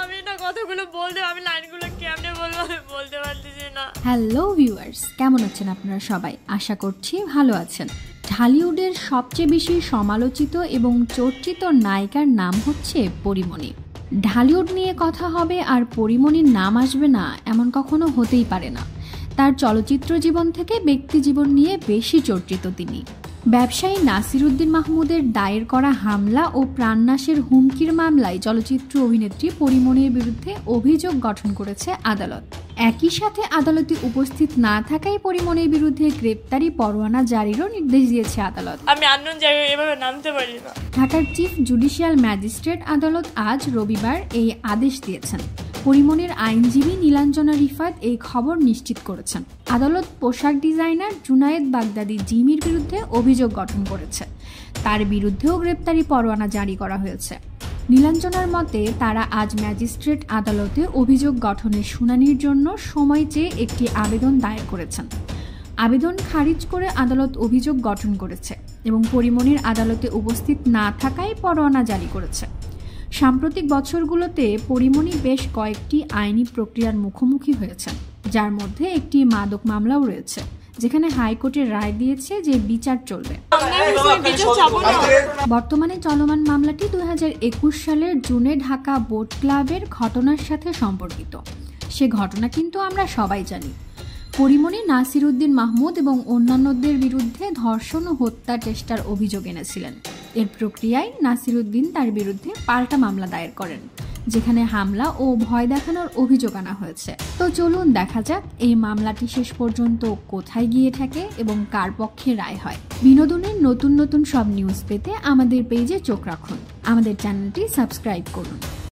আমি না কথাগুলো বলতে, আমি লাইনগুলো কেমনে বলবো আমি বলতে পারতেছি না। হ্যালো ভিউয়ার্স, কেমন আছেন আপনারা সবাই? আশা করছি ভালো আছেন। ঢালিউডের সবচেয়ে বেশি সমালোচিত এবং চর্চিত নায়িকার নাম হচ্ছে পরীমণি। ঢালিউড নিয়ে কথা হবে আর পরীমণির নাম আসবে না এমন কখনো হতেই পারে না। তার চলচ্চিত্র জীবন থেকে ব্যক্তি জীবন নিয়ে বেশি চর্চিত তিনি। ব্যবসায়ী নাসিরুদ্দিন মাহমুদের দায়ের করা হামলা ও প্রাণনাশের হুমকির মামলায় চলচ্চিত্র অভিনেত্রী পরীমণির বিরুদ্ধে অভিযোগ গঠন করেছে আদালত। একই সাথে আদালতে উপস্থিত না থাকায় পরীমণির বিরুদ্ধে গ্রেপ্তারি পরোয়ানা জারিরও নির্দেশ দিয়েছে আদালত। আমি আননোন জায়গায় এভাবে নামতে পারি না। ঢাকার চিফ জুডিশিয়াল ম্যাজিস্ট্রেট আদালত আজ রবিবার এই আদেশ দিয়েছেন। পরীমণির আইনজীবী নীলাঞ্জনা রিফাত এই খবর নিশ্চিত করেছেন। আদালত পোশাক ডিজাইনার জুনায়েদ বাগদাদি জিমির বিরুদ্ধে অভিযোগ গঠন করেছে। তার বিরুদ্ধেও গ্রেপ্তারি পরোয়ানা জারি করা হয়েছে। নীলাঞ্জনার মতে, তারা আজ ম্যাজিস্ট্রেট আদালতে অভিযোগ গঠনের শুনানির জন্য সময় চেয়ে একটি আবেদন দায়ের করেছেন। আবেদন খারিজ করে আদালত অভিযোগ গঠন করেছে এবং পরীমণির আদালতে উপস্থিত না থাকায় পরোয়ানা জারি করেছে। সাম্প্রতিক বছরগুলোতে পরীমণি বেশ কয়েকটি আইনি প্রক্রিয়ার মুখোমুখি হয়েছেন, যার মধ্যে একটি মাদক মামলাও রয়েছে, যেখানে হাইকোর্টের রায় দিয়েছে যে বিচার চলবে। বর্তমানে চলমান মামলাটি 2021 সালের জুনে ঢাকা বোট ক্লাবের ঘটনার সাথে সম্পর্কিত। সে ঘটনা কিন্তু আমরা সবাই জানি। পরীমণি নাসিরুদ্দিন মাহমুদ এবং অন্যান্যদের বিরুদ্ধে ধর্ষণ ও হত্যা চেষ্টার অভিযোগ এনেছিলেন। এর প্রক্রিয়ায় নাসিরুদ্দিন তার বিরুদ্ধে পাল্টা মামলা দায়ের করেন, যেখানে হামলা ও ভয় দেখানোর অভিযোগ আনা হয়েছে। তো চলুন দেখা যাক এই মামলাটি শেষ পর্যন্ত কোথায় গিয়ে থাকে এবং কার পক্ষে রায় হয়। বিনোদনের নতুন নতুন সব নিউজ পেতে আমাদের পেজে চোখ রাখুন, আমাদের চ্যানেলটি সাবস্ক্রাইব করুন।